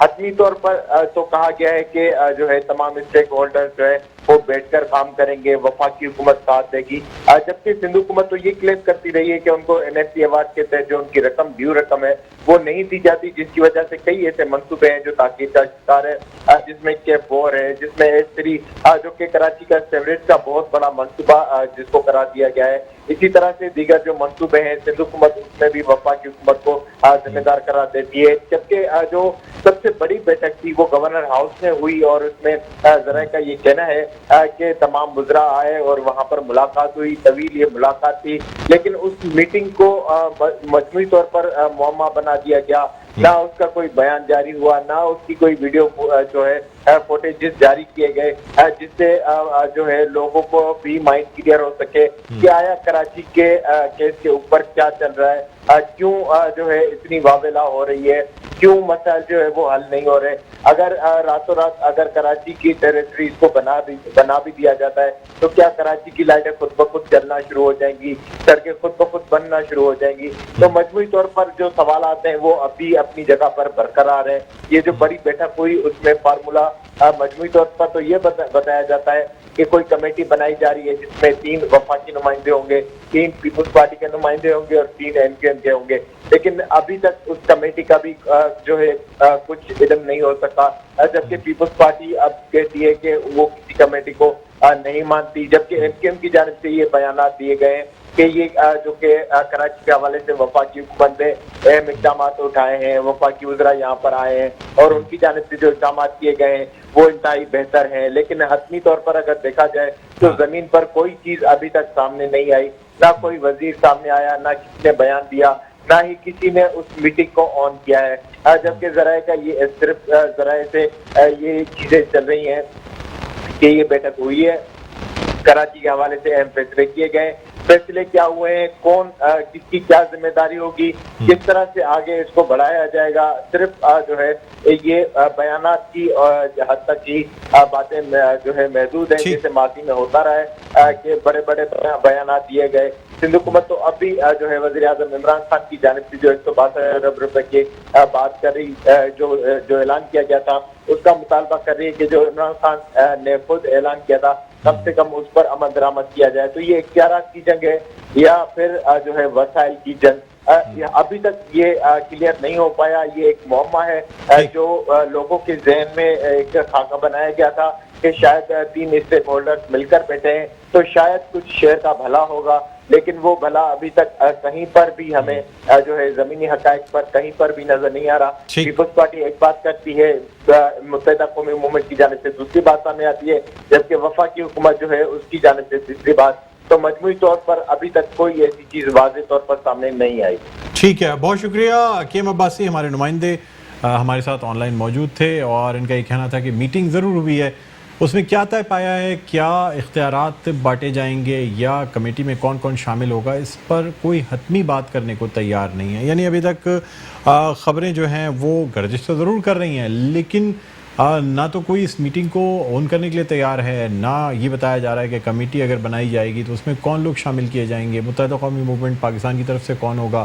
حتمی طور پر تو کہا گیا ہے کہ جو ہے تمام اسٹیک ہولڈر جو ہے وہ بیٹھ کر کام کریں گے، وفاقی حکومت ساتھ دے گی، جبکہ سندھ حکومت تو یہ کلیم کرتی رہی ہے کہ ان کو NFC ایوارڈ کے تحت جو ان کی رقم ڈیو رقم ہے وہ نہیں دی جاتی، جس کی وجہ سے کئی ایسے منصوبے ہیں جو تاخیر کا شکار ہے، جس میں K4 ہے، جس میں S3 جو کہ کراچی کا سیوریج کا بہت بڑا منصوبہ جس کو قرار دیا گیا ہے۔ اسی طرح سے دیگر جو منصوبے ہیں سندھ حکومت اس میں بھی وفاقی حکومت کو ذمہ دار قرار دیتی ہے، جبکہ جو سب سے بڑی بیٹھک تھی وہ گورنر ہاؤس میں ہوئی اور اس میں ذرائع کا یہ کہنا ہے کہ تمام وزراء آئے اور وہاں پر ملاقات ہوئی، طویل یہ ملاقات تھی، لیکن اس میٹنگ کو مجموعی طور پر معمہ بنا دیا گیا، نہ اس کا کوئی بیان جاری ہوا، نہ اس کی کوئی ویڈیو جو ہے فوٹیجز جاری کیے گئے، جس سے جو ہے لوگوں کو بھی مائنڈ کلیئر ہو سکے کہ آیا کراچی کے کیس کے اوپر کیا چل رہا ہے، کیوں جو ہے اتنی واویلا ہو رہی ہے، کیوں مسائل جو ہے وہ حل نہیں ہو رہے۔ اگر راتوں رات اگر کراچی کی ٹیریٹری اس کو بنا بھی دیا جاتا ہے تو کیا کراچی کی لائٹیں خود بخود چلنا شروع ہو جائیں گی، سڑکیں خود بخود بننا شروع ہو جائیں گی؟ تو مجموعی طور پر جو سوالات ہیں وہ ابھی اپنی جگہ پر برقرار ہیں۔ یہ جو بڑی بیٹھک ہوئی اس میں فارمولا مجموعی طور پر تو یہ بتایا جاتا ہے کہ کوئی کمیٹی بنائی جا رہی ہے جس میں 3 وفاقی نمائندے ہوں گے، 3 پیپلز پارٹی کے نمائندے ہوں گے اور 3 MQM کے ہوں گے، لیکن ابھی تک اس کمیٹی کا بھی جو ہے کچھ علم نہیں ہو سکا، جبکہ پیپلز پارٹی اب کہتی ہے کہ وہ کسی کمیٹی کو نہیں مانتی، جبکہ MQM کی جانب سے یہ بیانات دیے گئے ہیں کہ یہ جو کہ کراچی کے حوالے سے وفاقی حکومت نے اہم اقدامات اٹھائے ہیں، وفاقی وزراء یہاں پر آئے ہیں اور ان کی جانب سے جو اقدامات کیے گئے ہیں وہ انتہائی بہتر ہیں، لیکن حتمی طور پر اگر دیکھا جائے تو زمین پر کوئی چیز ابھی تک سامنے نہیں آئی، نہ کوئی وزیر سامنے آیا، نہ کسی نے بیان دیا، نہ ہی کسی نے اس میٹنگ کو آن کیا ہے، جبکہ ذرائع کا یہ صرف ذرائع سے یہ چیزیں چل رہی ہیں کہ یہ بیٹھک ہوئی ہے، کراچی کے حوالے سے اہم فیصلے کیے گئے، فیصلے کیا ہوئے ہیں، کون کس کی کیا ذمہ داری ہوگی، کس طرح سے آگے اس کو بڑھایا جائے گا، صرف جو ہے یہ بیانات کی حد تک ہی باتیں جو ہے محدود ہیں، جیسے ماضی میں ہوتا رہا ہے کہ بڑے بڑے بیانات دیے گئے۔ سندھ حکومت تو اب بھی جو ہے وزیر اعظم عمران خان کی جانب سے جو 162 ارب روپے کی بات کر رہی، جو اعلان کیا گیا تھا اس کا مطالبہ کر رہی ہے کہ جو عمران خان نے خود اعلان کیا تھا کم سے کم اس پر عمل درآمد کیا جائے۔ تو یہ اختیارات کی جنگ ہے یا پھر جو ہے وسائل کی جنگ، ابھی تک یہ کلیئر نہیں ہو پایا۔ یہ ایک معمہ ہے جو لوگوں کے ذہن میں ایک خاکہ بنایا گیا تھا کہ شاید 3 اسٹیک ہولڈرز مل کر بیٹھے ہیں تو شاید کچھ شہر کا بھلا ہوگا، لیکن وہ بھلا ابھی تک کہیں پر بھی ہمیں جو ہے زمینی حقائق پر کہیں پر بھی نظر نہیں آ رہا۔ پیپلز پارٹی ایک بات کرتی ہے، متحدہ قومی موومنٹ کی جانب سے دوسری بات سامنے آتی ہے، جبکہ وفاقی حکومت جو ہے اس کی جانب سے تیسری بات۔ تو مجموعی طور پر ابھی تک کوئی ایسی چیز واضح طور پر سامنے نہیں آئی۔ ٹھیک ہے، بہت شکریہ حکیم عباسی، ہمارے نمائندے ہمارے ساتھ آن لائن موجود تھے اور ان کا یہ کہنا تھا کہ میٹنگ ضرور ہوئی ہے، اس میں کیا طے پایا ہے، کیا اختیارات بانٹے جائیں گے یا کمیٹی میں کون کون شامل ہوگا، اس پر کوئی حتمی بات کرنے کو تیار نہیں ہے۔ یعنی ابھی تک خبریں جو ہیں وہ گردش تو ضرور کر رہی ہیں، لیکن نہ تو کوئی اس میٹنگ کو آن کرنے کے لیے تیار ہے، نہ یہ بتایا جا رہا ہے کہ کمیٹی اگر بنائی جائے گی تو اس میں کون لوگ شامل کیے جائیں گے، متحدہ قومی موومنٹ پاکستان کی طرف سے کون ہوگا،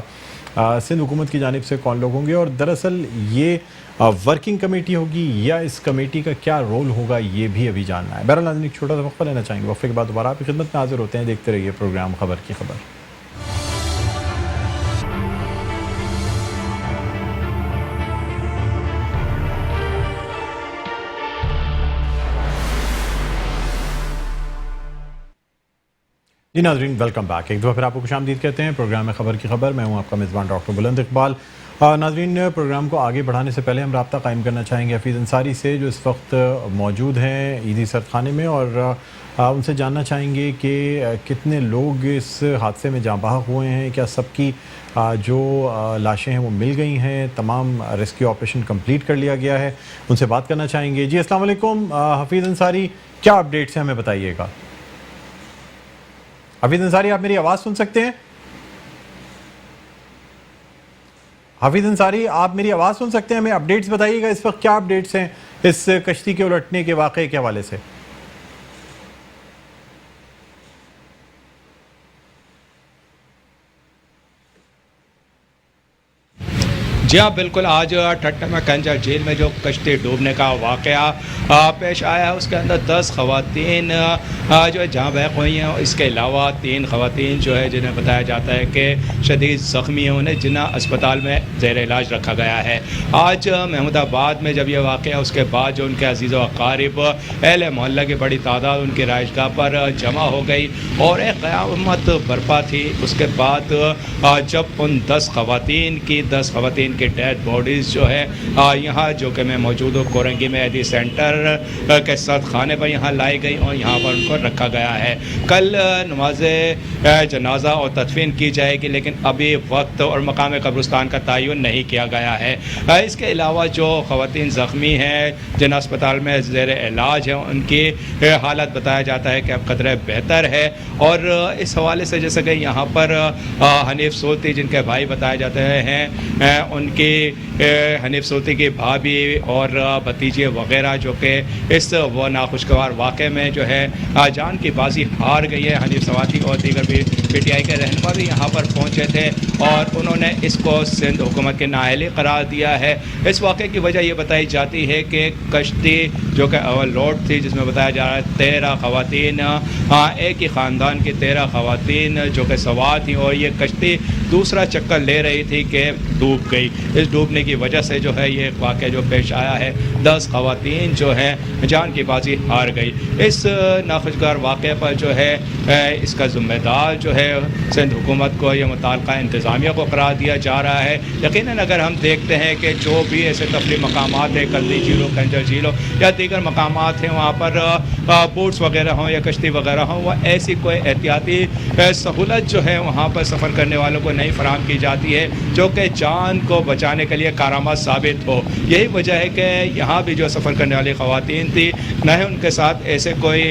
سندھ حکومت کی جانب سے کون لوگ ہوں گے، اور دراصل یہ ورکنگ کمیٹی ہوگی یا اس کمیٹی کا کیا رول ہوگا یہ بھی ابھی جاننا ہے۔ بہرحال ناظرین ایک چھوٹا سا وقفہ لینا چاہیں گے، وقفے کے بعد دوبارہ آپ کی خدمت میں حاضر ہوتے ہیں، دیکھتے رہیے پروگرام خبر کی خبر۔ جی ناظرین ویلکم بیک، ایک دفعہ پھر آپ کو خوش آمدید کہتے ہیں پروگرام میں خبر کی خبر، میں ہوں آپ کا میزبان ڈاکٹر بلند اقبال۔ ناظرین پروگرام کو آگے بڑھانے سے پہلے ہم رابطہ قائم کرنا چاہیں گے حفیظ انصاری سے جو اس وقت موجود ہیں عیدی سرد خانے میں، اور ان سے جاننا چاہیں گے کہ کتنے لوگ اس حادثے میں جاں بحق ہوئے ہیں، کیا سب کی جو لاشیں ہیں وہ مل گئی ہیں، تمام ریسکیو آپریشن کمپلیٹ کر لیا گیا ہے، ان سے بات کرنا چاہیں گے۔ جی السلام علیکم حفیظ انصاری، کیا اپڈیٹس ہیں ہمیں بتائیے گا۔ حفیظ انصاری آپ میری آواز سن سکتے ہیں؟ حفیظ انصاری آپ میری آواز سن سکتے ہیں؟ ہمیں اپڈیٹس بتائیے گا اس وقت کیا اپڈیٹس ہیں اس کشتی کے الٹنے کے واقعے کے حوالے سے۔ جی ہاں بالکل، آج ٹھٹہ میں کنجر جھیل میں جو کشتی ڈوبنے کا واقعہ پیش آیا ہے اس کے اندر 10 خواتین جو ہے جہاں بحق ہوئی ہیں. اس کے علاوہ 3 خواتین جو ہے جنہیں بتایا جاتا ہے کہ شدید زخمی ہیں، انہیں جنہ اسپتال میں زیر علاج رکھا گیا ہے. آج محمود آباد میں جب یہ واقعہ اس کے بعد جو ان کے عزیز و اقارب اہل محلہ کی بڑی تعداد ان کی رہائش گاہ پر جمع ہو گئی اور ایک قیامت برپا تھی. اس کے بعد جب ان 10 خواتین کی ڈیڈ باڈیز جو ہے یہاں جو کہ میں موجود ہوں کورنگی میں ایدی سینٹر کے ساتھ خانے پر یہاں لائی گئی اور یہاں پر ان کو رکھا گیا ہے. کل نماز جنازہ اور تدفین کی جائے گی، لیکن ابھی وقت اور مقام قبرستان کا تعین نہیں کیا گیا ہے. اس کے علاوہ جو خواتین زخمی ہیں جن اسپتال میں زیر علاج ہیں ان کی حالت بتایا جاتا ہے کہ اب قدرے بہتر ہے. اور اس حوالے سے جیسے کہ یہاں پر حنیف سولتی جن کے بھائی بتائے جاتے ہیں ان کی حنیف سولتی کی بھابھی اور بھتیجے وغیرہ جو کہ اس وہ ناخوشگوار واقعے میں جو ہے جان کی بازی ہار گئی ہے. حنیف سواتی اور دیگر بھی پی ٹی آئی کے رہنما بھی یہاں پر پہنچے تھے اور انہوں نے اس کو سندھ حکومت کے نااہلی قرار دیا ہے. اس واقعے کی وجہ یہ بتائی جاتی ہے کہ کشتی جو کہ اوور لوڈ تھی جس میں بتایا جا رہا ہے 13 خواتین ایک ہی خاندان کی 13 خواتین جو کہ سوار تھیں اور یہ کشتی دوسرا چکر لے رہی تھی کہ ڈوب گئی. اس ڈوبنے کی وجہ سے جو ہے یہ واقعہ جو پیش آیا ہے 10 خواتین جو ہیں جان کی بازی ہار گئی. اس ناخوشگوار واقعے پر جو ہے اس کا ذمہ دار جو ہے سندھ حکومت کو یا متعلقہ انتظامیہ کو قرار دیا جا رہا ہے. یقیناً اگر ہم دیکھتے ہیں کہ جو بھی ایسے تفریح مقامات ہیں کلدی جھیل ہو کنجر جھیل ہو یا دیگر مقامات ہیں وہاں پر بوٹس وغیرہ ہوں یا کشتی وغیرہ ہوں وہ ایسی کوئی احتیاطی سہولت جو ہے وہاں پر سفر کرنے والوں کو نہیں فراہم کی جاتی ہے جو کہ جان کو بچانے کے لیے کارآمد ثابت ہو. یہی وجہ ہے کہ یہاں بھی جو سفر کرنے والی خواتین تھی نہ ہی ان کے ساتھ ایسے کوئی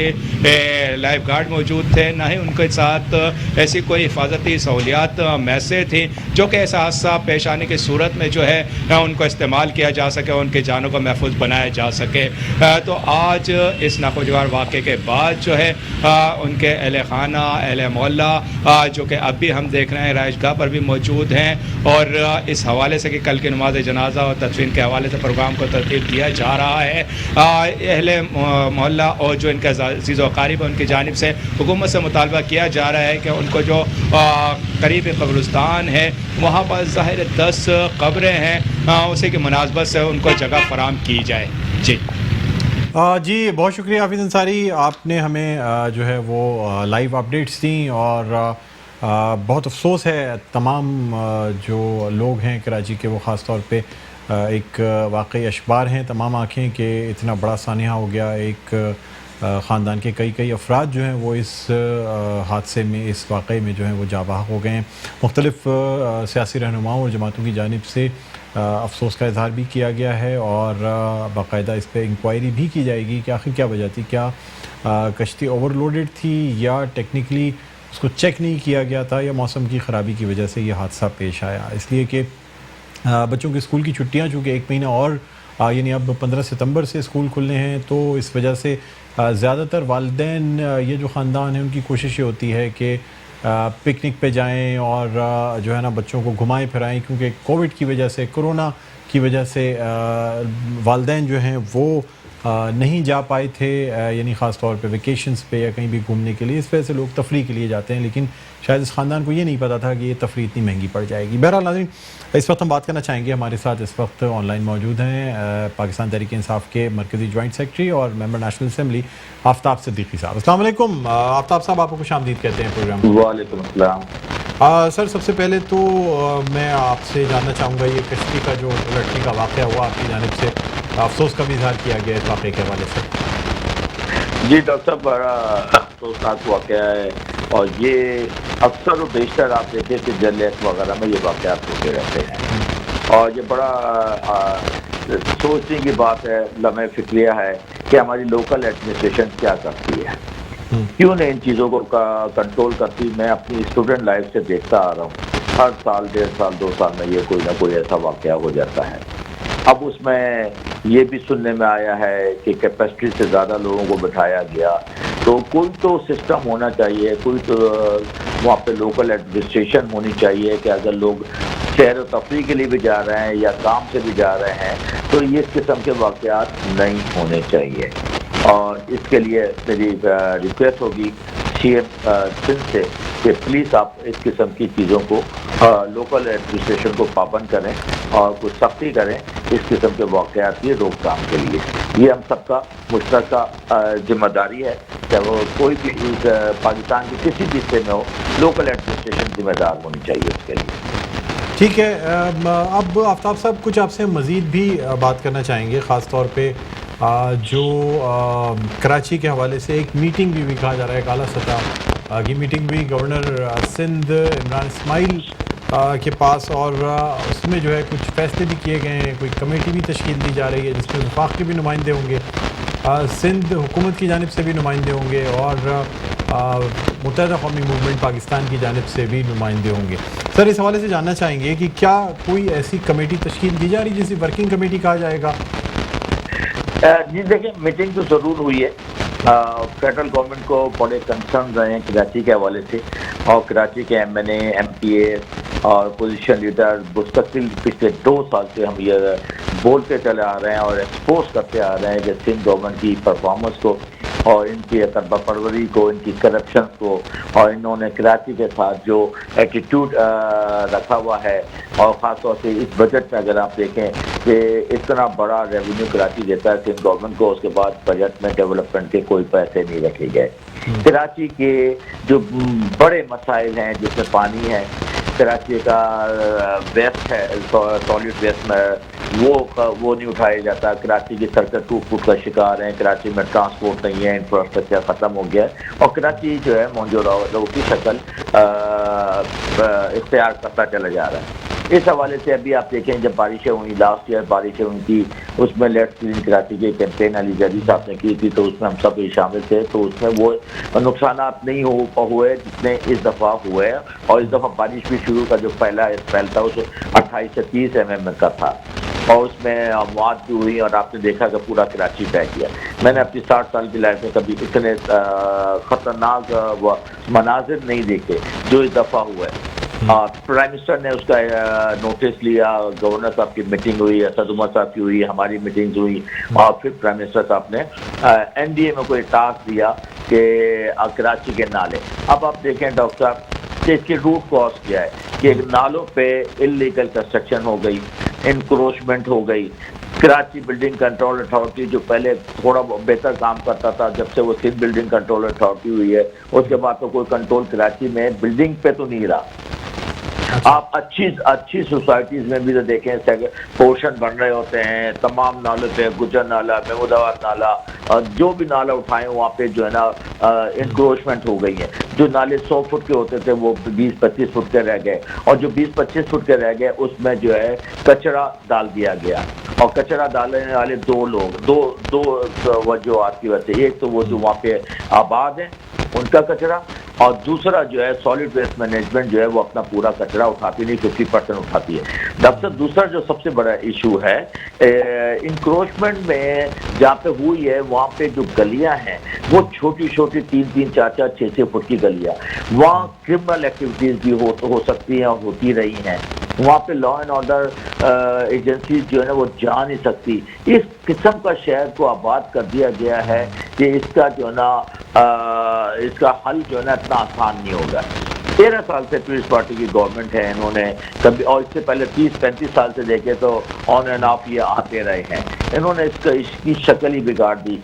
لائف گارڈ موجود تھے نہ ہی ان کے ساتھ ایسی کوئی حفاظتی سہولیات میسر تھیں جو کہ ایسا حادثہ پیش آنے کی صورت میں جو ہے ان کو استعمال کیا جا سکے اور ان کی جانوں کو محفوظ بنایا جا سکے. تو آج اس ناخوشگوار واقعے کے بعد جو ہے ان کے اہل خانہ اہل محلہ جو کہ اب بھی ہم دیکھ رہے ہیں رہائش گاہ پر بھی موجود ہیں اور اس حوالے سے کہ کل کی نماز جنازہ اور تدفین کے حوالے سے پروگرام کو ترتیب دیا جا رہا ہے. اہل محلہ اور جو ان کے عزیز و اقارب ان کی جانب سے حکومت سے مطالبہ کیا جا رہا ہے کہ ان کو جو قریبی قبرستان ہے وہاں پر ظاہر 10 قبریں ہیں اسی کی مناسبت سے ان کو جگہ فراہم کی جائے. جی بہت شکریہ حافظ انصاری، آپ نے ہمیں جو ہے وہ لائیو اپڈیٹس دیں اور بہت افسوس ہے تمام جو لوگ ہیں کراچی کے وہ خاص طور پہ ایک واقعی اشبار ہیں تمام آنکھیں کہ اتنا بڑا سانحہ ہو گیا. ایک خاندان کے کئی افراد جو ہیں وہ اس حادثے میں اس واقعے میں جو ہیں وہ جاں بحق ہو گئے ہیں. مختلف سیاسی رہنماؤں اور جماعتوں کی جانب سے افسوس کا اظہار بھی کیا گیا ہے اور باقاعدہ اس پہ انکوائری بھی کی جائے گی کہ آخر کیا وجہ تھی. کیا کشتی اوور لوڈڈ تھی یا ٹیکنیکلی اس کو چیک نہیں کیا گیا تھا یا موسم کی خرابی کی وجہ سے یہ حادثہ پیش آیا. اس لیے کہ بچوں کے اسکول کی چھٹیاں چونکہ 1 مہینہ اور یعنی اب 15 ستمبر سے اسکول کھلنے ہیں تو اس وجہ سے زیادہ تر والدین یہ جو خاندان ہیں ان کی کوشش یہ ہوتی ہے کہ پکنک پہ جائیں اور جو ہے نا بچوں کو گھمائیں پھرائیں کیونکہ کووڈ کی وجہ سے کرونا کی وجہ سے والدین جو ہیں وہ نہیں جا پائے تھے یعنی خاص طور پہ ویکیشنز پہ یا کہیں بھی گھومنے کے لیے. اس وجہ سے لوگ تفریح کے لیے جاتے ہیں لیکن شاید اس خاندان کو یہ نہیں پتا تھا کہ یہ تفریح اتنی مہنگی پڑ جائے گی. بہرحال ناظرین اس وقت ہم بات کرنا چاہیں گے، ہمارے ساتھ اس وقت آن لائن موجود ہیں پاکستان تحریک انصاف کے مرکزی جوائنٹ سیکرٹری اور ممبر نیشنل اسمبلی آفتاب صدیقی صاحب. السلام علیکم آفتاب صاحب، آپ کو خوش آمدید کہتے ہیں پروگرام میں. وعلیکم السلام. سر سب سے پہلے تو میں آپ سے جاننا چاہوں گا یہ کشتی کا جو لڑکی کا واقعہ ہوا آپ کی جانب سے افسوس کا بھی اظہار کیا گیا اس واقعے کے حوالے سے. جی ڈاکٹر صاحب بڑا افسوسناک واقعہ ہے اور یہ اکثر و بیشتر آپ دیکھیں کہ جرنلسٹ وغیرہ میں یہ واقعات ہوتے رہتے ہیں اور یہ بڑا سوچنے کی بات ہے، لمحہ فکریہ ہے کہ ہماری لوکل ایڈمنسٹریشن کیا کرتی ہے، کیوں نہیں ان چیزوں کو کنٹرول کرتی. میں اپنی اسٹوڈنٹ لائف سے دیکھتا آ رہا ہوں ہر سال 1.5 سال 2 سال میں یہ کوئی نہ کوئی ایسا واقعہ ہو جاتا ہے. اب اس میں یہ بھی سننے میں آیا ہے کہ کیپیسٹی سے زیادہ لوگوں کو بٹھایا گیا، تو کوئی تو سسٹم ہونا چاہیے، کوئی تو وہاں پہ لوکل ایڈمنسٹریشن ہونی چاہیے کہ اگر لوگ سیر و تفریح کے لیے بھی جا رہے ہیں یا کام سے بھی جا رہے ہیں، تو یہ اس قسم کے واقعات نہیں ہونے چاہیے. اور اس کے لیے میری ریکویسٹ ہوگی سی ایم سندھ سے کہ پلیز آپ اس قسم کی چیزوں کو لوکل ایڈمنسٹریشن کو پابند کریں اور کچھ سختی کریں اس قسم کے واقعات کی روک تھام کے لیے. یہ ہم سب کا مشترکہ ذمہ داری ہے، چاہے وہ کوئی بھی پاکستان کے کسی بھی حصے میں ہو، لوکل ایڈمنسٹریشن ذمہ دار ہونی چاہیے اس کے لیے. ٹھیک ہے، اب آفتاب صاحب کچھ آپ سے مزید بھی بات کرنا چاہیں گے، خاص طور پہ جو کراچی کے حوالے سے ایک میٹنگ بھی کہا جا رہا ہے، ایک اعلیٰ سطح کی میٹنگ بھی گورنر سندھ عمران اسماعیل کے پاس، اور اس میں جو ہے کچھ فیصلے بھی کیے گئے ہیں. کوئی کمیٹی بھی تشکیل دی جا رہی ہے جس میں وفاق کے بھی نمائندے ہوں گے، سندھ حکومت کی جانب سے بھی نمائندے ہوں گے، اور متحدہ قومی موومنٹ پاکستان کی جانب سے بھی نمائندے ہوں گے. سر اس حوالے سے جاننا چاہیں گے کہ کیا کوئی ایسی کمیٹی تشکیل دی جا رہی جسے ورکنگ کمیٹی کہا جائے گا؟ جی دیکھیں، میٹنگ تو ضرور ہوئی ہے. فیڈرل گورنمنٹ کو بڑے کنسرن رہے ہیں کراچی کے حوالے سے، اور کراچی کے ایم این اے، ایم پی اے اور پوزیشن لیڈر مستقل پچھلے 2 سال سے ہم یہ بولتے چلے آ رہے ہیں اور ایکسپوز کرتے آ رہے ہیں کہ سندھ گورنمنٹ کی پرفارمنس کو اور ان کی تربہ پروری کو، ان کی کرپشن کو، اور انہوں نے کراچی کے ساتھ جو ایٹیٹیوڈ رکھا ہوا ہے، اور خاص طور سے اس بجٹ میں اگر آپ دیکھیں کہ اتنا بڑا ریونیو کراچی دیتا ہے سندھ گورنمنٹ کو، اس کے بعد بجٹ میں ڈیولپمنٹ کے کوئی پیسے نہیں رکھے گئے. کراچی کے جو بڑے مسائل ہیں جس میں پانی ہے، کراچی کا ویسٹ ہے، سالڈ ویسٹ میں وہ نہیں اٹھایا جاتا. کراچی کی سڑکیں ٹوٹ پھوٹ کا شکار ہیں، کراچی میں ٹرانسپورٹ نہیں ہے، انفراسٹرکچر ختم ہو گیا ہے، اور کراچی جو ہے مونجو داؤ کی شکل اختیار کرتا چلا جا رہا ہے. اس حوالے سے ابھی آپ دیکھیں جب بارشیں ہوئیں، لاسٹ ایئر بارشیں ہوئی تھی، اس میں لیٹس کلین کراچی کی کیمپین علی جدید صاحب نے کی تھی، تو اس میں ہم سب بھی شامل تھے. تو اس میں وہ نقصانات نہیں ہوئے جتنے اس دفعہ ہوئے، اور اس دفعہ بارش بھی شروع کا جو پہلا اسپیل تھا اس 28 سے 30 mm کا تھا، اور اس میں اموات بھی ہوئی، اور آپ نے دیکھا کہ پورا کراچی بہہ گیا. میں نے اپنی 60 سال کی لائف میں کبھی اتنے خطرناک مناظر نہیں دیکھے جو اس دفعہ ہوئے. پرائم منسٹر نے اس کا نوٹس لیا، گورنر صاحب کی میٹنگ ہوئی، اسد عمر صاحب کی ہوئی، ہماری میٹنگز ہوئی، اور پھر پرائم منسٹر صاحب نے این ڈی اے میں کوئی ٹاسک دیا کہ کراچی کے نالے. اب آپ دیکھیں ڈاکٹر صاحب کہ اس کی روٹ کاز کیا ہے کہ نالوں پہ انلیگل کنسٹرکشن ہو گئی، انکروچمنٹ ہو گئی. کراچی بلڈنگ کنٹرول اتھارٹی جو پہلے تھوڑا بہتر کام کرتا تھا، جب سے وہ سندھ بلڈنگ کنٹرول اتھارٹی ہوئی ہے اس کے بعد تو کوئی کنٹرول کراچی میں بلڈنگ پہ تو نہیں رہا. آپ اچھی سوسائٹیز میں بھی تو دیکھیں پورشن بن رہے ہوتے ہیں تمام نالوں پہ، گجر نالا، محمود آباد نالا، جو بھی نالا اٹھائیں وہاں پہ جو ہے نا انکروچمنٹ ہو گئی ہے. جو نالے 100 فٹ کے ہوتے تھے وہ 20-25 فٹ کے رہ گئے، اور جو 20-25 فٹ کے رہ گئے اس میں جو ہے کچرا ڈال دیا گیا. اور کچرا ڈالنے والے دو وجوہات کی وجہ سے، ایک تو وہ جو وہاں پہ آباد ہیں ان کا کچرا، اور دوسرا جو ہے سالڈ ویسٹ مینجمنٹ جو ہے وہ اپنا پورا کچرا اٹھاتی نہیں، 50% اٹھاتی ہے. ڈاکٹر دوسرا جو سب سے بڑا ایشو ہے انکروچمنٹ میں جہاں پہ ہوئی ہے وہاں پہ جو گلیاں ہیں وہ چھوٹی چھوٹی 3-3, 4-4, 6-6 فٹ کی گلیاں، وہاں کرمنل ایکٹیویٹیز بھی ہو سکتی ہیں اور ہوتی رہی ہیں. وہاں پہ لا اینڈ آرڈر ایجنسیز جو ہے نا وہ جا نہیں سکتی. اس قسم کا شہر کو آباد کر دیا گیا ہے کہ اس کا جو ہے نا اس کا حل جو ہے نا اتنا آسان نہیں ہوگا. 13 سال سے پیپلز پارٹی کی گورنمنٹ ہے، انہوں نے کبھی، اور اس سے پہلے 30-35 سال سے دیکھے تو آن اینڈ آف یہ آتے رہے ہیں، انہوں نے اس کی شکل ہی بگاڑ دی.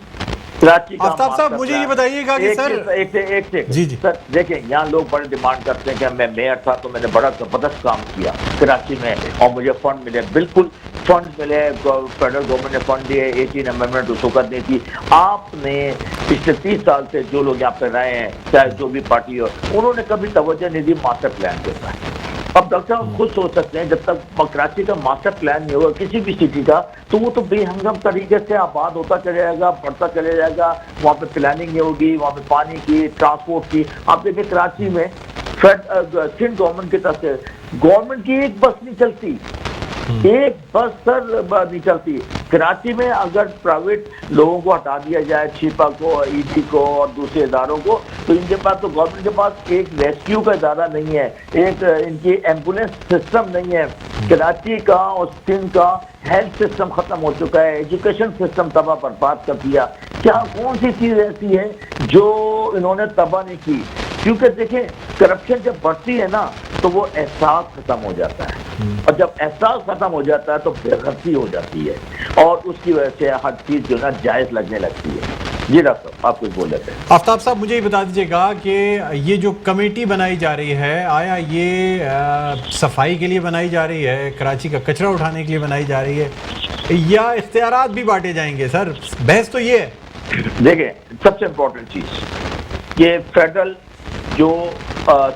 کراچی کا آفتاب صاحب مجھے یہ بتائیے گا کہ سر ایک جی سر دیکھیں یہاں لوگ بڑے ڈیمانڈ کرتے ہیں کہ میں میئر تھا تو میں نے بڑا زبردست کام کیا کراچی میں اور مجھے فنڈ ملے. بالکل فنڈ ملے، فیڈرل گورنمنٹ نے فنڈ دیے، 18 امendment اس وقت نہیں تھی. آپ نے پچھلے 30 سال سے جو لوگ یہاں پہ رہے ہیں چاہے جو بھی پارٹی ہو انہوں نے کبھی توجہ نہیں دی ماسٹر پلان کے اوپر. اب ڈاکٹر صاحب خود سوچ سکتے ہیں جب تک کراچی کا ماسٹر پلان نہیں ہوگا کسی بھی سٹی کا تو وہ تو بے ہنگم طریقے سے آباد ہوتا چلے جائے گا، بڑھتا چلے جائے گا. وہاں پہ پلاننگ نہیں ہوگی، وہاں پہ پانی کی، ٹرانسپورٹ کی. آپ دیکھیں کراچی میں سندھ گورنمنٹ کی طرف سے گورنمنٹ کی ایک بس نہیں چلتی. ایک بس سر نہیں چلتی کراچی میں. اگر پرائیویٹ لوگوں کو ہٹا دیا جائے, چھیپا کو, ایڈی کو اور دوسرے اداروں کو, تو ان کے پاس, تو گورنمنٹ کے پاس ایک ریسکیو کا ادارہ نہیں ہے, ایک ان کی ایمبولینس سسٹم نہیں ہے. کراچی کا اور سندھ کا ہیلتھ سسٹم ختم ہو چکا ہے, ایجوکیشن سسٹم تباہ برباد کر دیا. کیا کون سی چیز ایسی ہے جو انہوں نے تباہ نہیں کی؟ کیونکہ دیکھیں کرپشن جب بڑھتی ہے نا تو وہ احساس ختم ہو جاتا ہے, اور جب احساس ختم ہو جاتا ہے تو بے غرضی ہو جاتی ہے, اور اس کی وجہ سے ہر چیز جو ہے نا جائز لگنے لگتی ہے. جی ڈاکٹر صاحب آپ کچھ بول رہے تھے. آفتاب صاحب مجھے یہ بتا دیجیے گا کہ یہ جو کمیٹی بنائی جا رہی ہے, آیا یہ صفائی کے لیے بنائی جا رہی ہے, کراچی کا کچرا اٹھانے کے لیے بنائی جا رہی ہے, یا اختیارات بھی بانٹے جائیں گے؟ سر بحث تو یہ ہے. دیکھیں سب سے امپورٹنٹ چیز کہ فیڈرل جو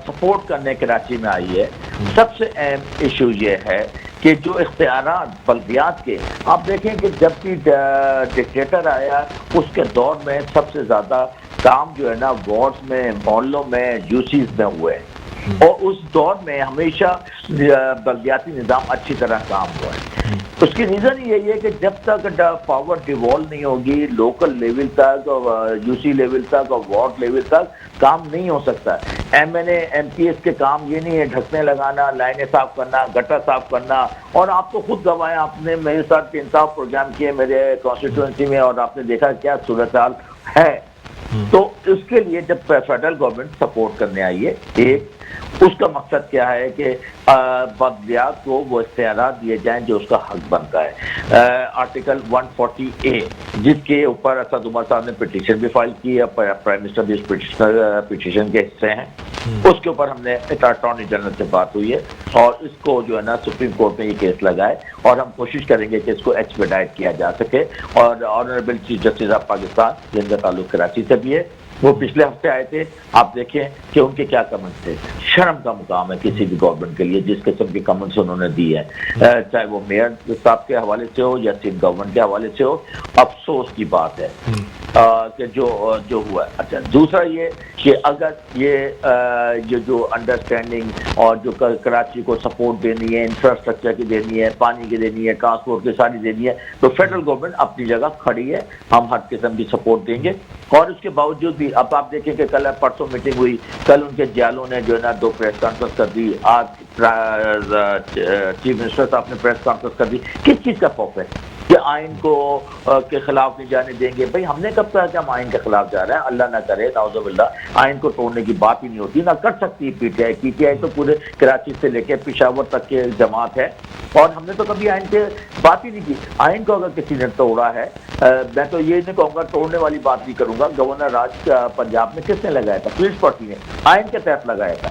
سپورٹ کرنے کراچی میں آئی ہے, سب سے اہم ایشو یہ ہے کہ جو اختیارات بلدیات کے, آپ دیکھیں کہ جب بھی ڈکٹیٹر آیا اس کے دور میں سب سے زیادہ کام جو ہے نا وارڈز میں, محلوں میں, یوسیز میں ہوئے, اور اس دور میں ہمیشہ بلدیاتی نظام اچھی طرح کام ہوا ہے. اس کی ریزن یہی ہے کہ جب تک پاور ڈیوالو نہیں ہوگی لوکل لیول تک, یو سی لیول تک اور وارڈ لیول تک کام نہیں ہو سکتا. M N A M P S کے کام یہ نہیں ہے ڈھکنے لگانا, لائنیں صاف کرنا, گٹر صاف کرنا, اور آپ تو خود گواہ ہیں, آپ نے میرے ساتھ انصاف پروگرام کیے میرے کانسٹیٹوئنسی میں, اور آپ نے دیکھا کیا صورتحال ہے. تو اس کے لیے جب فیڈرل گورنمنٹ سپورٹ کرنے آئی ہے, ایک اس کا مقصد کیا ہے کہ بلدیات کو وہ اختیارات دیے جائیں جو اس کا حق بنتا ہے. آرٹیکل 140A جس کے اوپر اسد عمر صاحب نے پٹیشن بھی فائل کی ہے, پرائم منسٹر بھی اس پٹیشن کے حصے ہیں, اس کے اوپر ہم نے اٹارنی جنرل سے بات ہوئی ہے, اور اس کو جو ہے نا سپریم کورٹ میں یہ کیس لگائے, اور ہم کوشش کریں گے کہ اس کو ایکسپیڈائٹ کیا جا سکے. اور honourable chief justice of Pakistan جن کا تعلق کراچی سے بھی ہے, وہ پچھلے ہفتے آئے تھے. آپ دیکھیں کہ ان کے کیا کمنٹس تھے. شرم کا مقام ہے کسی بھی گورنمنٹ کے لیے جس قسم کے کمنٹس انہوں نے دی ہے, چاہے وہ میئر صاحب کے حوالے سے ہو یا سندھ گورنمنٹ کے حوالے سے ہو. افسوس کی بات ہے کہ جو ہوا ہے. اچھا, دوسرا یہ کہ اگر یہ جو انڈرسٹینڈنگ اور جو کراچی کو سپورٹ دینی ہے, انفراسٹرکچر کی دینی ہے, پانی کی دینی ہے, ٹرانسپورٹ کی ساری دینی ہے, تو فیڈرل گورنمنٹ اپنی جگہ کھڑی ہے, ہم ہر قسم کی سپورٹ دیں گے. اور اس کے باوجود بھی اب آپ دیکھیں کہ کل پرسوں میٹنگ ہوئی, کل ان کے جیالوں نے جو ہے نا 2 پریس کانفرنس کر دی, آج چیف منسٹر صاحب نے پریس کانفرنس کر دی. کس چیز کا خوف ہے کہ آئین کو کے خلاف نہیں جانے دیں گے؟ بھائی ہم نے کب کہا کہ ہم آئین کے خلاف جا رہے ہیں؟ اللہ نہ کرے, نعوذ باللہ, آئین کو توڑنے کی بات ہی نہیں ہوتی, نہ کر سکتی P T I. P T I تو پورے کراچی سے لے کے پشاور تک کے جماعت ہے, اور ہم نے تو کبھی آئین کے بات ہی نہیں کی. آئین کو اگر کسی نے توڑا ہے, میں تو یہ نہیں کہوں گا, توڑنے والی بات نہیں کروں گا. گورنر راج پنجاب میں کس نے لگایا تھا؟ پولیس پارٹی نے آئین کے تحت لگایا تھا.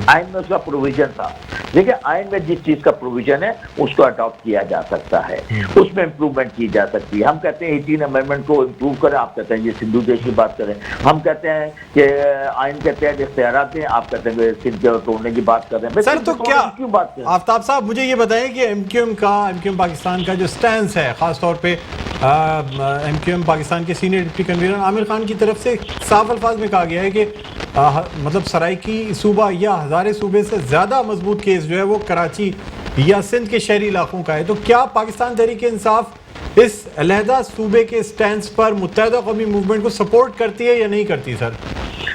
آئین میں اس کا پروویژن تھا. دیکھیں آئین میں جس چیز کا پروویژن ہے اس کو اڈاپٹ کیا جا سکتا ہے, اس میں امپروومنٹ کی جا سکتی ہے. ہم کہتے ہیں 18 امینڈمنٹ کو امپروو کریں, آپ کہتے ہیں یہ سندھو دیش کی بات کریں. ہم کہتے ہیں کہ آئین کے تحت اختیارات دیں, آپ کہتے ہیں کہ سندھ کے توڑنے کی بات کر رہے ہیں. سر تو کیا کیوں بات کریں؟ آفتاب صاحب مجھے یہ بتائیں کہ ایم کیو ایم پاکستان کا جو سٹینس ہے, خاص طور پہ ایم کیو ایم پاکستان کے senior deputy convener Aamir Khan کی طرف سے صاف الفاظ میں کہا گیا ہے کہ مطلب سرائیکی صوبہ یا ہزارے صوبے سے زیادہ مضبوط کیس جو ہے وہ کراچی یا سندھ کے شہری علاقوں کا ہے. تو کیا پاکستان تحریک انصاف اس علیحدہ صوبے کے سٹینس پر متحدہ قومی موومنٹ کو سپورٹ کرتی ہے یا نہیں کرتی؟ سر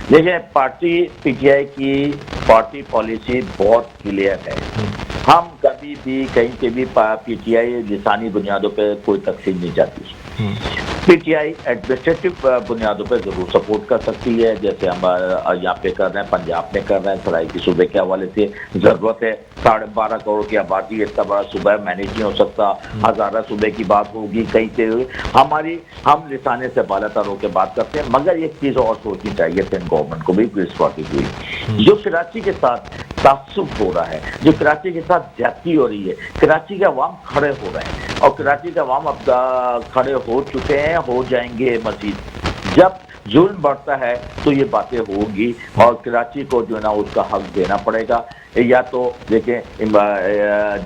دیکھیں, پارٹی پی ٹی آئی کی پارٹی پالیسی بہت کلیئر ہے. ہم کبھی بھی کہیں پہ بھی پی ٹی آئی لسانی بنیادوں پہ کوئی تقسیم نہیں چاہتی. پی ٹی آئی ایڈمنسٹریٹو بنیادوں پہ ضرور سپورٹ کر سکتی ہے, جیسے ہم یہاں پہ کر رہے ہیں, پنجاب میں کر رہے ہیں. سرائیکی صوبے کے حوالے سے ضرورت ہے, 12.5 کروڑ کی آبادی, اتنا بڑا صوبہ مینیج نہیں ہو سکتا. ہزارہ صوبے کی بات ہوگی کہیں سے. ہم لسانے سے بالا تر ہو کے بات کرتے ہیں, مگر ایک چیز اور سوچنی چاہیے سندھ گورنمنٹ کو بھی, پولیس پارٹی کو بھی, جو کراچی کے ساتھ تعصب ہو رہا ہے, جو کراچی کے ساتھ زیادتی ہو رہی ہے. کراچی کے عوام کھڑے ہو رہے ہیں, اور کراچی کے عوام اب کھڑے ہو چکے ہیں, ہو جائیں گے مزید. جب ظلم بڑھتا ہے تو یہ باتیں ہوگی, اور کراچی کو جو ہے نا اس کا حق دینا پڑے گا. یا تو دیکھیں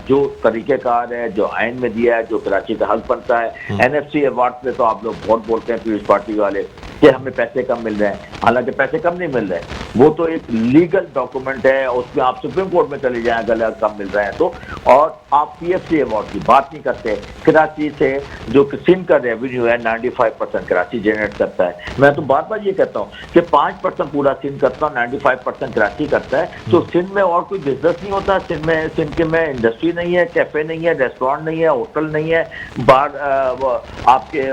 جو طریقہ کار ہے جو آئین میں دیا ہے, جو کراچی کا حق بنتا ہے. این ایف سی ایوارڈ پہ تو آپ لوگ بہت بولتے ہیں پیپلز پارٹی والے, کہ ہمیں پیسے کم مل رہے ہیں، حالانکہ پیسے کم نہیں مل رہے، وہ تو ایک لیگل ڈاکومنٹ ہے، اس میں آپ سپریم کورٹ میں چلے جائیں اگر کم مل رہے ہیں تو، اور آپ پی ایف سی ایوارڈ کی بات نہیں کرتے۔ کراچی سے جو سندھ کا ریونیو ہے 95% کراچی جنریٹ کرتا ہے، میں تو بار بار یہ کہتا ہوں کہ 5% پورا سندھ کرتا ہوں، 95% کراچی کرتا ہے، تو سندھ میں اور کوئی بزنس نہیں ہوتا، سندھ کے میں انڈسٹری نہیں ہے، کیفے نہیں ہے، ریسٹورانٹ نہیں ہے، ہوٹل نہیں ہے، بار آپ کے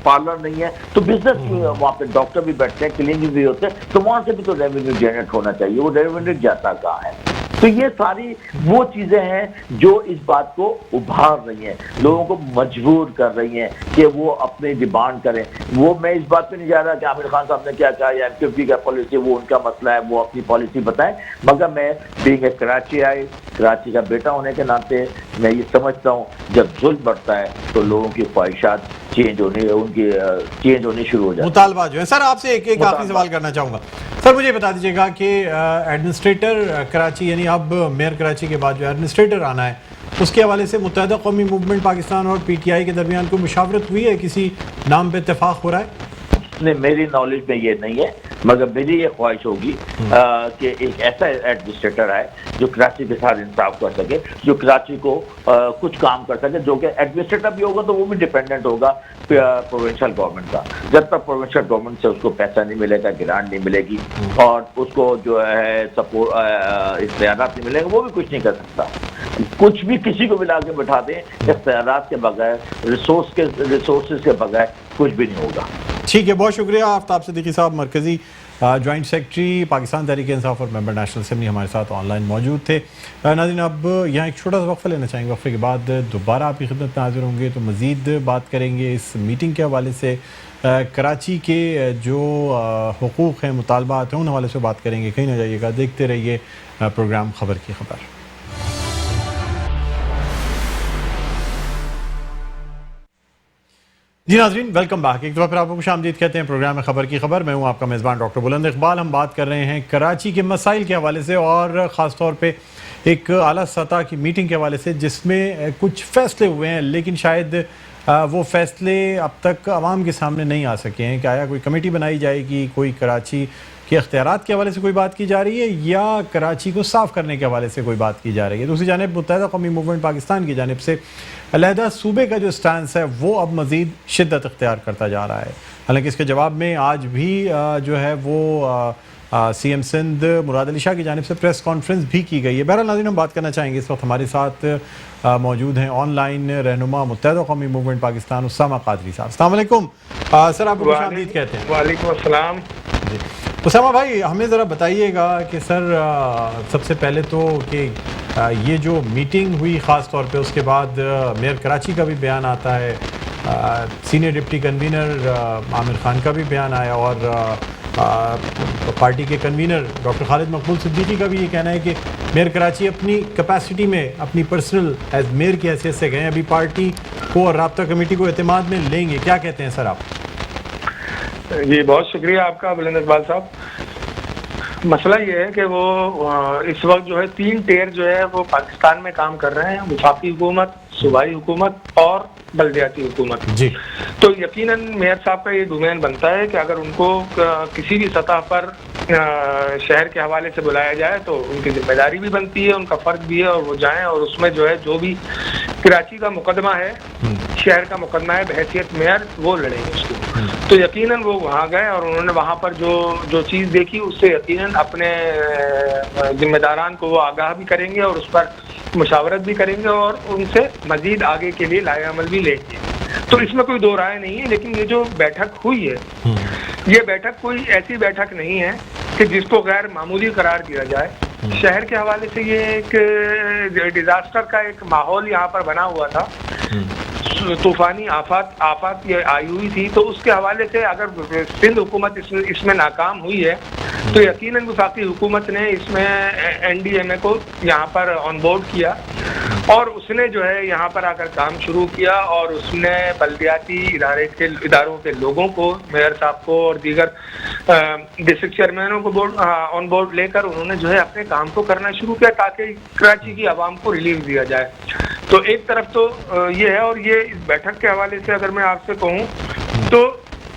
پارلر نہیں ہے، تو بزنس وہاں پہ ڈاکٹر بھی بیٹھتے ہیں، کلینک بھی ہوتے ہیں، تو وہاں سے بھی تو ریونیو جنریٹ ہونا چاہیے، وہ ریونیو جاتا کہاں ہے؟ تو یہ ساری وہ چیزیں ہیں جو اس بات کو ابھار رہی ہیں، لوگوں کو مجبور کر رہی ہیں کہ وہ اپنی ڈیمانڈ کریں۔ وہ میں اس بات پہ نہیں جا رہا کہ عامر خان صاحب نے کیا کہا یا MQP کا پالیسی، وہ ان کا مسئلہ ہے، وہ اپنی پالیسی بتائیں، مگر میں بینگ اے کراچی کا بیٹا ہونے کے ناطے میں یہ سمجھتا ہوں جب ظلم بڑھتا ہے تو لوگوں کی خواہشات چینج ہونی شروع ہو جاتی ہیں، مطالبات جو ہے۔ سر آپ سے ایک آخری سوال کرنا چاہوں گا، سر مجھے بتا دیجیے گا کہ ایڈمنسٹریٹر کراچی، یعنی اب میئر کراچی کے بعد جو ایڈمنسٹریٹر آنا ہے، اس کے حوالے سے متحدہ قومی موومنٹ پاکستان اور PTI کے درمیان کوئی مشاورت ہوئی ہے، کسی نام پہ اتفاق ہو رہا ہے؟ نہیں، میری نالج میں یہ نہیں ہے، مگر میری یہ خواہش ہوگی کہ ایک ایسا ایڈمنسٹریٹر آئے جو کراچی کے ساتھ انصاف کر سکے، جو کراچی کو کچھ کام کر سکے، جو کہ ایڈمنسٹریٹر بھی ہوگا تو وہ بھی ڈیپینڈنٹ ہوگا پروونشل گورنمنٹ کا۔ جب تک پروونشل گورنمنٹ سے اس کو پیسہ نہیں ملے گا، گرانٹ نہیں ملے گی، اور اس کو جو ہے سپورٹ اختیارات نہیں ملے گا، وہ بھی کچھ نہیں کر سکتا۔ کچھ بھی کسی کو بھی لا کے بٹھا دیں، اختیارات کے بغیر، ریسورسز کے بغیر کچھ بھی نہیں ہوگا۔ ٹھیک ہے، بہت شکریہ آفتاب صدیقی صاحب، مرکزی جوائنٹ سیکرٹری پاکستان تحریک انصاف اور ممبر نیشنل اسمبلی ہمارے ساتھ آن لائن موجود تھے۔ ناظرین، اب یہاں ایک چھوٹا سا وقفہ لینا چاہیں گے، وقفے کے بعد دوبارہ آپ کی خدمت میں حاضر ہوں گے تو مزید بات کریں گے اس میٹنگ کے حوالے سے، کراچی کے جو حقوق ہیں، مطالبات ہیں، ان حوالے سے بات کریں گے۔ کہیں نہ جائیے گا، دیکھتے رہیے پروگرام خبر کی خبر۔ جی ناظرین، ویلکم بیک، ایک دفعہ پھر آپ کو خوش آمدید کہتے ہیں پروگرام میں خبر کی خبر۔ میں ہوں آپ کا میزبان ڈاکٹر بلند اقبال۔ ہم بات کر رہے ہیں کراچی کے مسائل کے حوالے سے، اور خاص طور پہ ایک اعلیٰ سطح کی میٹنگ کے حوالے سے جس میں کچھ فیصلے ہوئے ہیں، لیکن شاید وہ فیصلے اب تک عوام کے سامنے نہیں آ سکے ہیں کہ آیا کوئی کمیٹی بنائی جائے گی، کوئی کراچی کے اختیارات کے حوالے سے کوئی بات کی جا رہی ہے، یا کراچی کو صاف کرنے کے حوالے سے کوئی بات کی جا رہی ہے۔ دوسری جانب متحدہ قومی موومنٹ پاکستان کی جانب سے علیحدہ صوبے کا جو سٹانس ہے وہ اب مزید شدت اختیار کرتا جا رہا ہے، حالانکہ اس کے جواب میں آج بھی جو ہے وہ CM سندھ مراد علی شاہ کی جانب سے پریس کانفرنس بھی کی گئی ہے۔ بہرحال ناظرین، ہم بات کرنا چاہیں گے، اس وقت ہمارے ساتھ موجود ہیں آن لائن رہنما متحدہ قومی موومنٹ پاکستان اسامہ قادری صاحب۔ السلام علیکم سر، آپ کو خوش آمدید کہتے ہیں۔ وعلیکم السلام۔ جی اسامہ بھائی، ہمیں ذرا بتائیے گا کہ سر سب سے پہلے تو کہ یہ جو میٹنگ ہوئی، خاص طور پہ اس کے بعد میئر کراچی کا بھی بیان آتا ہے، senior deputy convener Aamir Khan کا بھی بیان آیا، اور پارٹی کے کنوینر ڈاکٹر خالد مقبول صدیقی کا بھی یہ کہنا ہے کہ میئر کراچی اپنی کیپیسٹی میں، اپنی پرسنل ایز میئر کی حیثیت سے گئے، ابھی پارٹی کو اور رابطہ کمیٹی کو اعتماد میں لیں گے۔ کیا کہتے ہیں سر آپ؟ جی بہت شکریہ آپ کا بلند اقبال صاحب۔ مسئلہ یہ ہے کہ وہ اس وقت جو ہے 3 ٹیئر جو ہے وہ پاکستان میں کام کر رہے ہیں، وفاقی حکومت، صوبائی حکومت اور بلدیاتی حکومت۔ جی تو یقیناً میئر صاحب کا یہ ڈومین بنتا ہے کہ اگر ان کو کسی بھی سطح پر شہر کے حوالے سے بلایا جائے تو ان کی ذمہ داری بھی بنتی ہے، ان کا فرض بھی ہے، اور وہ جائیں اور اس میں جو ہے جو بھی کراچی کا مقدمہ ہے، شہر کا مقدمہ ہے بحیثیت میئر، وہ لڑیں گے اس کو۔ تو یقیناً وہ وہاں گئے اور انہوں نے وہاں پر جو چیز دیکھی اس سے یقیناً اپنے ذمہ داران کو وہ آگاہ بھی کریں گے اور اس پر مشاورت بھی کریں گے اور ان سے مزید آگے کے لیے لائحہ عمل بھی لیں گے۔ تو اس میں کوئی دو رائے نہیں ہے، لیکن یہ جو بیٹھک ہوئی ہے، یہ بیٹھک کوئی ایسی بیٹھک نہیں ہے کہ جس کو غیر معمولی قرار دیا جائے۔ شہر کے حوالے سے یہ ایک ڈیزاسٹر کا ایک ماحول یہاں پر بنا ہوا تھا، طوفانی آفات یہ آئی ہوئی تھی، تو اس کے حوالے سے اگر سندھ حکومت اس میں ناکام ہوئی ہے تو یقیناً وفاقی حکومت نے اس میں NDMA کو یہاں پر آن بورڈ کیا اور اس نے جو ہے یہاں پر آ کر کام شروع کیا، اور اس نے بلدیاتی اداروں کے لوگوں کو، میئر صاحب کو اور دیگر ڈسٹرکٹ چیئرمینوں کو آن بورڈ لے کر انہوں نے جو ہے اپنے کام کو کرنا شروع کیا تاکہ کراچی کی عوام کو ریلیف دیا جائے۔ تو ایک طرف تو یہ ہے، اور یہ اس بیٹھک کے حوالے سے اگر میں آپ سے کہوں تو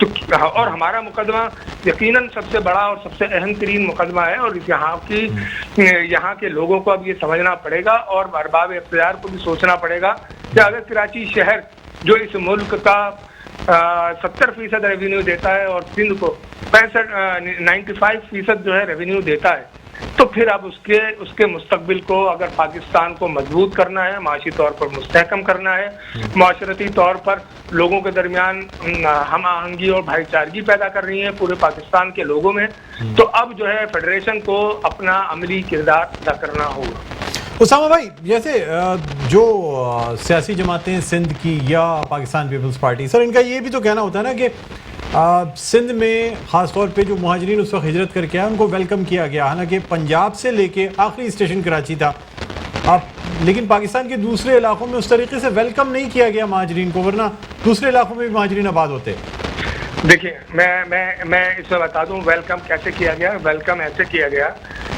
تو اور ہمارا مقدمہ یقیناً سب سے بڑا اور سب سے اہم ترین مقدمہ ہے، اور یہاں کے لوگوں کو اب یہ سمجھنا پڑے گا اور ارباب اقتدار کو بھی سوچنا پڑے گا کہ اگر کراچی شہر جو اس ملک کا 70% ریونیو دیتا ہے اور سندھ کو 95% جو ہے ریونیو دیتا ہے، تو پھر اب اس کے مستقبل کو اگر پاکستان کو مضبوط کرنا ہے، معاشی طور پر مستحکم کرنا ہے، معاشرتی طور پر لوگوں کے درمیان ہم آہنگی اور بھائی چارگی پیدا کر رہی ہیں پورے پاکستان کے لوگوں میں، تو اب جو ہے فیڈریشن کو اپنا عملی کردار ادا کرنا ہوگا۔ اسامہ بھائی، جیسے جو سیاسی جماعتیں سندھ کی یا پاکستان پیپلز پارٹی، سر ان کا یہ بھی تو کہنا ہوتا ہے نا کہ سندھ میں خاص طور پہ جو مہاجرین اس وقت ہجرت کر کے آئے ان کو ویلکم کیا گیا، حالانکہ پنجاب سے لے کے آخری اسٹیشن کراچی تھا، لیکن پاکستان کے دوسرے علاقوں میں اس طریقے سے ویلکم نہیں کیا گیا مہاجرین کو، ورنہ دوسرے علاقوں میں بھی مہاجرین آباد ہوتے۔ دیکھیں میں اس میں بتا دوں ویلکم کیسے کیا گیا۔ ویلکم ایسے کیا گیا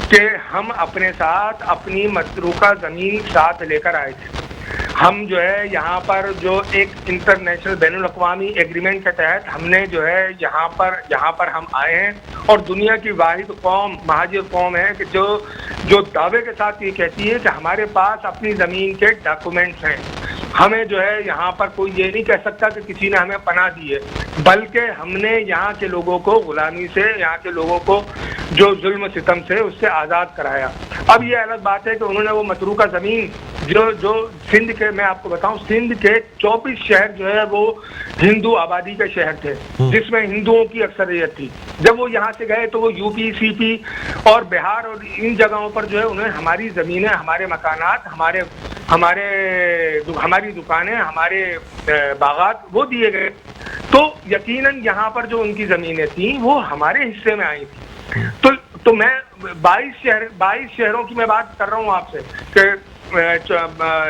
کہ ہم اپنے ساتھ اپنی متروکہ زمین ساتھ لے کر آئے تھے۔ ہم جو ہے یہاں پر جو ایک انٹرنیشنل بین الاقوامی ایگریمنٹ کے تحت ہم نے جو ہے یہاں پر ہم آئے ہیں، اور دنیا کی واحد قوم مہاجر قوم ہے کہ جو دعوے کے ساتھ یہ کہتی ہے کہ ہمارے پاس اپنی زمین کے ڈاکومنٹس ہیں۔ ہمیں جو ہے یہاں پر کوئی یہ نہیں کہہ سکتا کہ کسی نے ہمیں پناہ دی ہے، بلکہ ہم نے یہاں کے لوگوں کو غلامی سے، یہاں کے لوگوں کو جو ظلم و ستم سے اس سے آزاد کرایا۔ اب یہ الگ بات ہے کہ انہوں نے وہ متروکہ زمین جو سندھ کے، میں آپ کو بتاؤں، سندھ کے 24 شہر جو ہے وہ ہندو آبادی کے شہر تھے، جس میں ہندوؤں کی اکثریت تھی۔ جب وہ یہاں سے گئے تو وہ یو پی، سی پی اور بہار اور ان جگہوں پر جو ہے انہیں ہماری زمینیں، ہمارے مکانات، ہماری دکانیں، ہمارے باغات وہ دیے گئے۔ تو یقیناً یہاں پر جو ان کی زمینیں تھیں وہ ہمارے حصے میں آئی تھیں۔ تو میں 22 شہروں کی میں بات کر رہا ہوں آپ سے کہ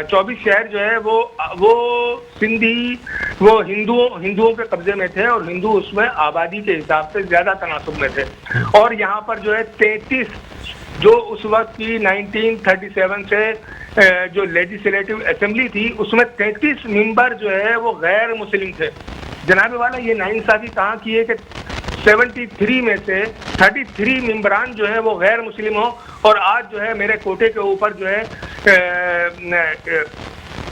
24 شہر جو ہے وہ سندھی، وہ ہندوؤں کے قبضے میں تھے، اور ہندو اس میں آبادی کے حساب سے زیادہ تناسب میں تھے۔ اور یہاں پر جو ہے 33 جو اس وقت کی 1937 سے جو لیجسلیٹو اسمبلی تھی، اس میں 33 ممبر جو ہے وہ غیر مسلم تھے۔ جناب والا، یہ ناانصافی کہاں کی ہے کہ 73 میں سے 33 ممبران جو ہیں وہ غیر مسلم ہوں، اور آج جو ہے میرے کوٹے کے اوپر جو ہے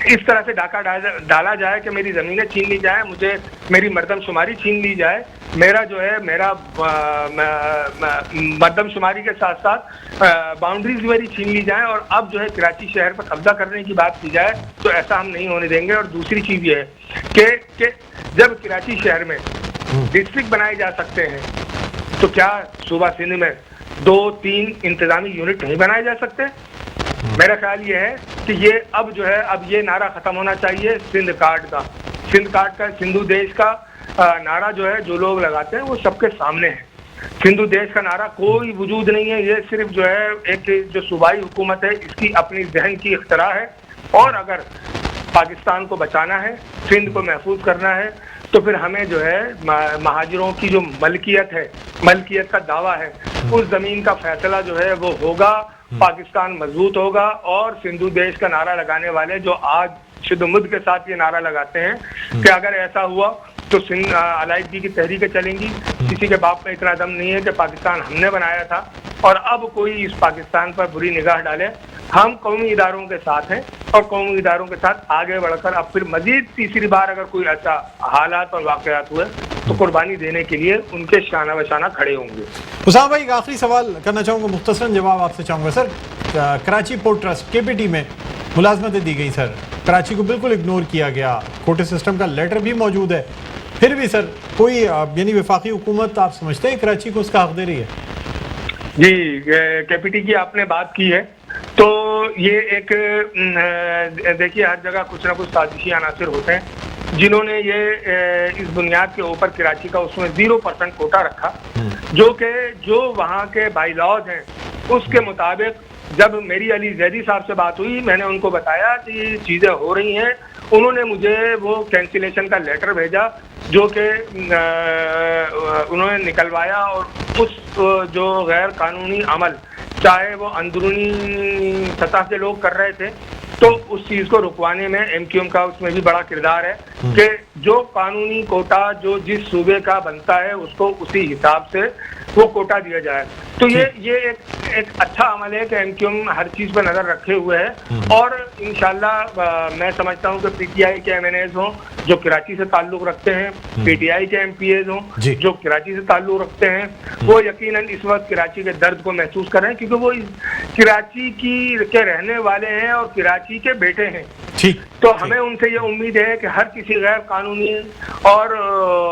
اس طرح سے ڈاکہ ڈالا جائے کہ میری زمینیں چھین لی جائیں، مجھے میری مردم شماری چھین لی جائے، میرا مردم شماری کے ساتھ ساتھ باؤنڈریز میری چھین لی جائیں، اور اب جو ہے کراچی شہر پر قبضہ کرنے کی بات کی جائے تو ایسا ہم نہیں ہونے دیں گے۔ اور دوسری چیز یہ ہے کہ جب کراچی شہر میں ڈسٹرکٹ بنائے جا سکتے ہیں تو کیا صوبہ سندھ میں 2-3 انتظامی یونٹ نہیں بنائے جا سکتے؟ میرا خیال یہ ہے کہ اب یہ نعرہ ختم ہونا چاہیے سندھ کارڈ کا، سندھو دیش کا نعرہ جو ہے جو لوگ لگاتے ہیں وہ سب کے سامنے ہے۔ سندھو دیش کا نعرہ کوئی وجود نہیں ہے، یہ صرف جو ہے ایک جو صوبائی حکومت ہے اس کی اپنی ذہن کی اختراع ہے، اور اگر پاکستان کو بچانا ہے، سندھ کو محفوظ کرنا ہے، تو پھر ہمیں جو ہے مہاجروں کی جو ملکیت کا دعویٰ ہے، اس زمین کا فیصلہ جو ہے وہ ہوگا، پاکستان مضبوط ہوگا، اور سندھو دیش کا نعرہ لگانے والے جو آج شد مد کے ساتھ یہ نعرہ لگاتے ہیں کہ اگر ایسا ہوا تو سندھ علیحدگی کی تحریکیں چلیں گی۔ کسی کے باپ میں اتنا دم نہیں ہے کہ پاکستان ہم نے بنایا تھا اور اب کوئی اس پاکستان پر بری نگاہ ڈالے۔ ہم قومی اداروں کے ساتھ ہیں، اور قومی اداروں کے ساتھ آگے بڑھ کر اب پھر مزید تیسری بار اگر کوئی ایسا حالات اور واقعات ہوئے تو قربانی دینے کے لیے ان کے شانہ بشانہ کھڑے ہوں گے۔ اسامہ بھائی، ایک آخری سوال کرنا چاہوں گا، مختصراً جواب آپ سے چاہوں گا سر۔ کراچی پورٹ ٹرسٹ KPT میں ملازمتیں دی گئی سر، کراچی کو بالکل اگنور کیا گیا، کوٹے سسٹم کا لیٹر بھی موجود ہے، پھر بھی سر کوئی یعنی وفاقی حکومت آپ سمجھتے ہیں کراچی کو اس کا حق دے رہی ہے؟ جی، KPT کی آپ نے بات کی ہے تو یہ ایک دیکھیے ہر جگہ کچھ نہ کچھ سازشی عناصر ہوتے ہیں جنہوں نے یہ اس بنیاد کے اوپر کراچی کا اس میں 0% کوٹا رکھا، جو وہاں کے بائی لاز ہیں اس کے مطابق جب میری علی زیدی صاحب سے بات ہوئی، میں نے ان کو بتایا کہ یہ چیزیں ہو رہی ہیں، انہوں نے مجھے وہ کینسلیشن کا لیٹر بھیجا جو کہ انہوں نے نکلوایا، اور اس جو غیر قانونی عمل چاہے وہ اندرونی سطح کے لوگ کر رہے تھے تو اس چیز کو رکوانے میں MQM کا اس میں بھی بڑا کردار ہے کہ جو قانونی کوٹا جو جس صوبے کا بنتا ہے اس کو اسی حساب سے وہ کوٹا دیا جائے. تو یہ ایک اچھا عمل ہے کہ MQM ہر چیز پر نظر رکھے ہوئے ہے, اور انشاءاللہ میں سمجھتا ہوں کہ PTI کے MNAs ہوں جو کراچی سے تعلق رکھتے ہیں, PTI کے MPAs ہوں جو کراچی سے تعلق رکھتے ہیں, وہ یقیناً اس وقت کراچی کے درد کو محسوس کر رہے ہیں, کیونکہ وہ کراچی کے رہنے والے ہیں اور کراچی کے بیٹے ہیں. تو ہمیں ان سے یہ امید ہے کہ ہر کسی غیر قانونی اور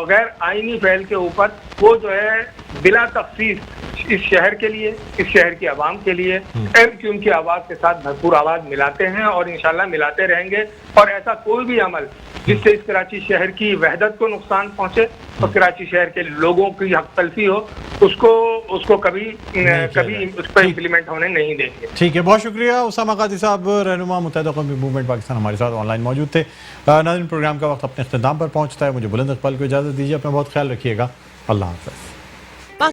غیر آئینی فعل کے اوپر وہ جو ہے بلا تخصیص اس شہر کے لیے, اس شہر کی عوام کے لیے MQM کی آواز کے ساتھ بھرپور آواز ملاتے ہیں, اور انشاءاللہ ملاتے رہیں گے. اور ایسا کوئی بھی عمل جس سے اس کراچی شہر کی وحدت کو نقصان پہنچے اور کراچی شہر کے لوگوں کی حق تلفی ہو, اس کو کبھی اس پر امپلیمنٹ ہونے نہیں دیں گے. ٹھیک ہے, بہت شکریہ اسامہ قادری صاحب, رہنما متحدہ قومی موومنٹ پاکستان, ہمارے ساتھ آن لائن موجود تھے. ناظرین, پروگرام کا وقت اپنے اختتام پر پہنچتا ہے. مجھے بلند اقبال کو اجازت دیجیے. اپنا بہت خیال رکھیے گا. اللہ حافظ.